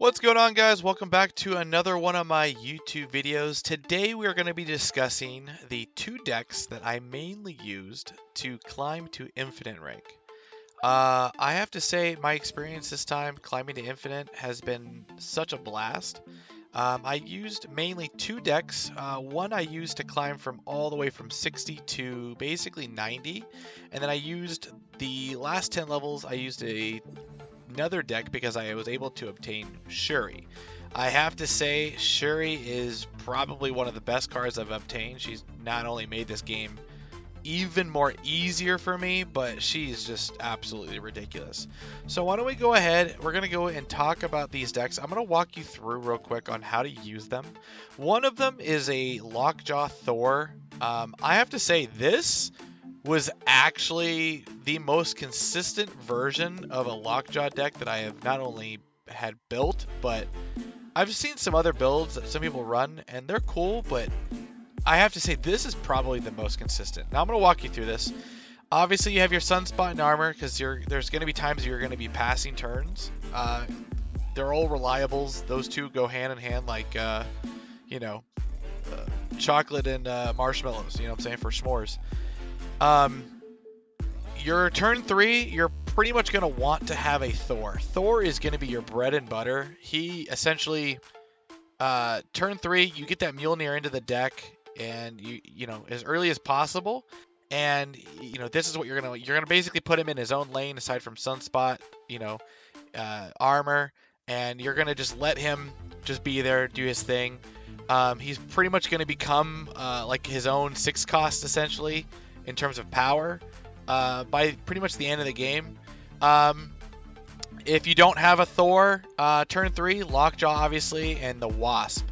What's going on, guys? Welcome back to another one of my YouTube videos. Today we are going to be discussing the two decks that I mainly used to climb to Infinite rank. I have to say my experience this time climbing to Infinite has been such a blast. I used mainly two decks. One I used to climb from all the way from 60 to basically 90, and then I used the last 10 levels. I used another deck because I was able to obtain Shuri. I have to say, Shuri is probably one of the best cards I've obtained. She's not only made this game even more easier for me, but she's just absolutely ridiculous. So why don't we go ahead, we're going to go and talk about these decks. I'm going to walk you through real quick on how to use them. One of them is a Lockjaw Thor. I have to say, this was actually the most consistent version of a Lockjaw deck that I have not only had built, but I've seen some other builds that some people run, and they're cool, but I have to say this is probably the most consistent. Now I'm going to walk you through this. Obviously, you have your Sunspot and Armor, because there's going to be times you're going to be passing turns. They're all reliables. Those two go hand in hand like, chocolate and marshmallows, you know what I'm saying, for s'mores. Your turn 3, you're pretty much going to want to have a Thor. Thor is going to be your bread and butter. He essentially, turn 3, you get that Mjolnir into the deck, and you know, as early as possible. And this is what you're gonna basically put him in his own lane aside from Sunspot, Armor, and you're gonna just let him just be there, do his thing. He's pretty much gonna become like his own 6 cost essentially in terms of power by pretty much the end of the game. If you don't have a Thor, turn 3, Lockjaw obviously, and the Wasp.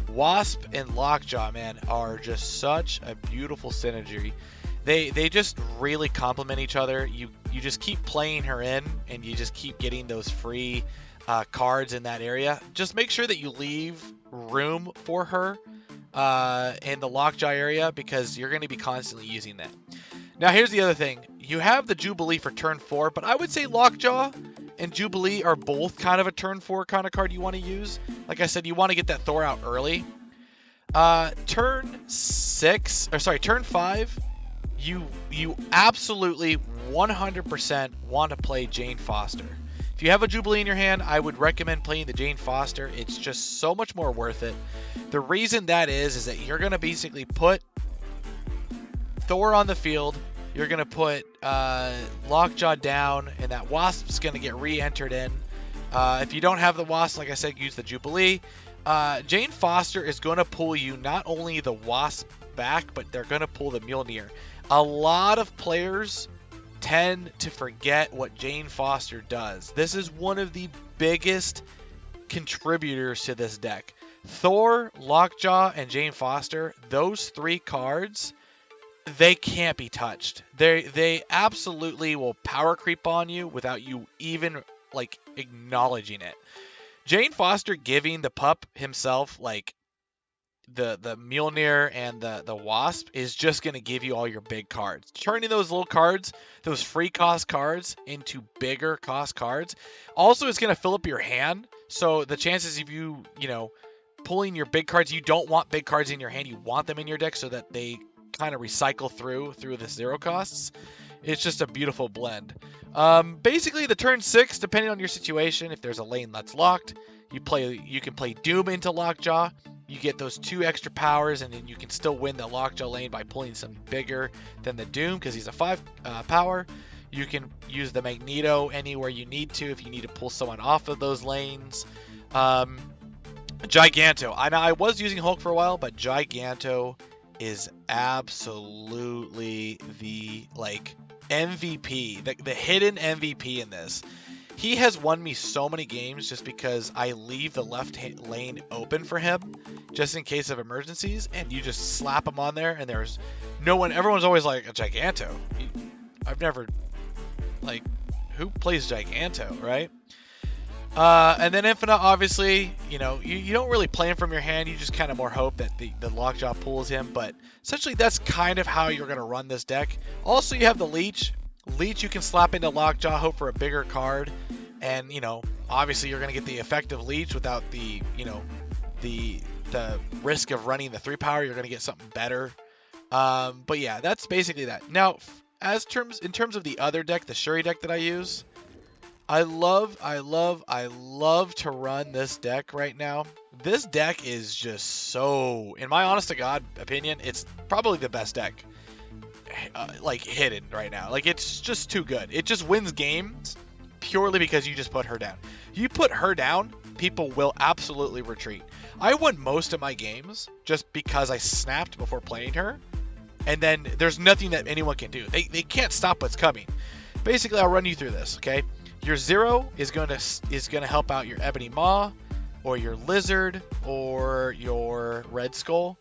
Wasp and Lockjaw, man, are just such a beautiful synergy. They just really complement each other. You just keep playing her in, and you just keep getting those free cards in that area. Just make sure that you leave room for her in the Lockjaw area, because you're going to be constantly using that. Now here's the other thing. You have the Jubilee for turn 4, but I would say Lockjaw and Jubilee are both kind of a turn 4 kind of card you want to use. Like I said, you want to get that Thor out early. Turn 5, you absolutely 100% want to play Jane Foster. If you have a Jubilee in your hand, I would recommend playing the Jane Foster. It's just so much more worth it. The reason that is that you're going to basically put Thor on the field, you're going to put Lockjaw down, and that Wasp's going to get re-entered in. If you don't have the Wasp, like I said, use the Jubilee. Jane Foster is going to pull you not only the Wasp back, but they're going to pull the Mjolnir. A lot of players tend to forget what Jane Foster does. This is one of the biggest contributors to this deck. Thor, Lockjaw, and Jane Foster, those 3 cards, they can't be touched. They absolutely will power creep on you without you even like acknowledging it. Jane Foster giving the pup himself like the Mjolnir and the Wasp is just going to give you all your big cards. Turning those little cards, those free cost cards, into bigger cost cards also is going to fill up your hand. So the chances of you pulling your big cards, you don't want big cards in your hand, you want them in your deck so that they kind of recycle through the 0 costs. It's just a beautiful blend. Basically, the turn 6, depending on your situation, if there's a lane that's locked, you can play Doom into Lockjaw. You get those 2 extra powers, and then you can still win the Lockjaw lane by pulling some bigger than the Doom, because he's a 5 power. You can use the Magneto anywhere you need to if you need to pull someone off of those lanes. Giganto. I was using Hulk for a while, but Giganto is absolutely the MVP, the hidden MVP in this. He has won me so many games just because I leave the left lane open for him just in case of emergencies, and you just slap him on there, and there's no one. Everyone's always like, a Giganto. I've never, who plays Giganto, right? And then Infinite, obviously, you don't really play him from your hand. You just kind of more hope that the Lockjaw pulls him. But essentially, that's kind of how you're going to run this deck. Also, you have the Leech. Leech you can slap into Lockjaw, hope for a bigger card. And, Obviously, you're going to get the effective leech without the, the risk of running the 3-power. You're going to get something better. But yeah, that's basically that. Now, in terms of the other deck, the Shuri deck that I use, I love to run this deck right now. This deck is just so, in my honest to God opinion, it's probably the best deck, like, hidden right now. Like, it's just too good. It just wins games purely because you just put her down. You put her down, people will absolutely retreat. I won most of my games just because I snapped before playing her, and then there's nothing that anyone can do. They can't stop what's coming. Basically, I'll run you through this, okay? Your 0 is going to help out your Ebony Maw, or your Lizard, or your Red Skull.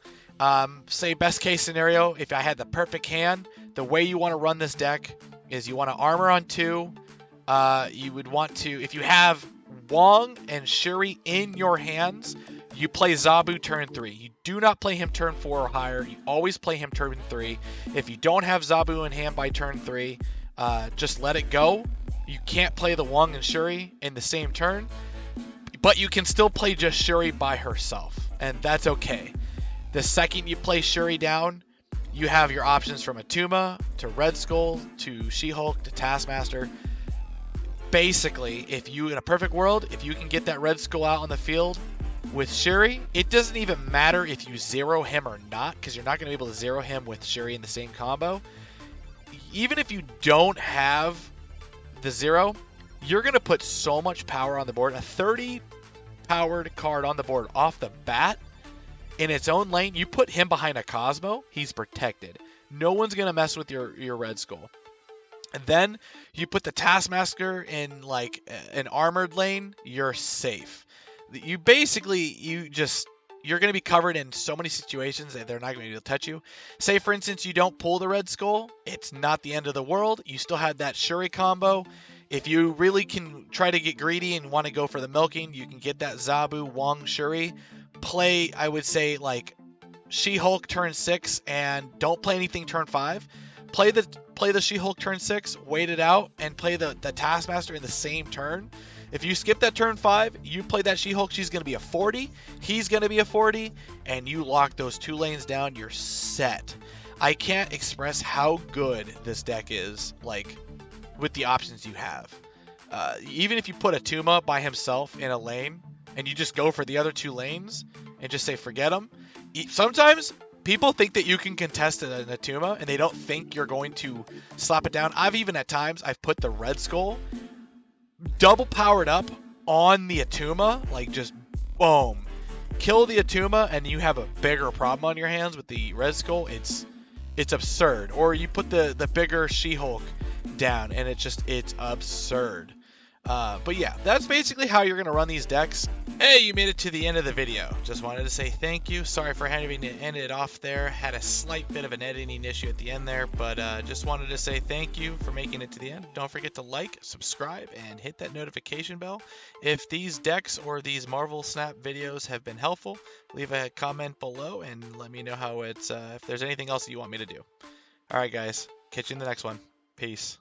Say best case scenario, if I had the perfect hand, the way you want to run this deck is you want to armor on 2. You would want to, if you have Wong and Shuri in your hands, you play Zabu turn 3. You do not play him turn 4 or higher. You always play him turn 3. If you don't have Zabu in hand by turn 3, just let it go. You can't play the Wong and Shuri in the same turn, but you can still play just Shuri by herself, and that's okay. The second you play Shuri down, you have your options from Attuma to Red Skull to She-Hulk to Taskmaster. Basically, if you, in a perfect world, if you can get that Red Skull out on the field with Shuri, it doesn't even matter if you zero him or not, because you're not going to be able to zero him with Shuri in the same combo. Even if you don't have the 0, you're going to put so much power on the board. A 30 powered card on the board off the bat in its own lane. You put him behind a Cosmo, he's protected. No one's going to mess with your Red Skull. And then you put the Taskmaster in like an armored lane, you're safe. You basically, you're going to be covered in so many situations that they're not going to be able to touch you. Say, for instance, you don't pull the Red Skull. It's not the end of the world. You still have that Shuri combo. If you really can try to get greedy and want to go for the milking, you can get that Zabu, Wong, Shuri. Play, I would say, like She-Hulk turn 6 and don't play anything turn 5. Play the She-Hulk turn 6, wait it out, and play the Taskmaster in the same turn. If you skip that turn 5, you play that She-Hulk, she's going to be a 40, he's going to be a 40, and you lock those 2 lanes down, you're set. I can't express how good this deck is, like, with the options you have. Even if you put Attuma by himself in a lane, and you just go for the other 2 lanes, and just say forget him, sometimes people think that you can contest an Attuma, and they don't think you're going to slap it down. At times, I've put the Red Skull double powered up on the Attuma, like just boom, kill the Attuma, and you have a bigger problem on your hands with the Red Skull. It's absurd. Or you put the bigger She-Hulk down, and it's absurd. But yeah, that's basically how you're going to run these decks. Hey, you made it to the end of the video. Just wanted to say thank you. Sorry for having to end it off there. Had a slight bit of an editing issue at the end there, but just wanted to say thank you for making it to the end. Don't forget to like, subscribe, and hit that notification bell. If these decks or these Marvel Snap videos have been helpful, leave a comment below and let me know how if there's anything else that you want me to do. All right, guys. Catch you in the next one. Peace.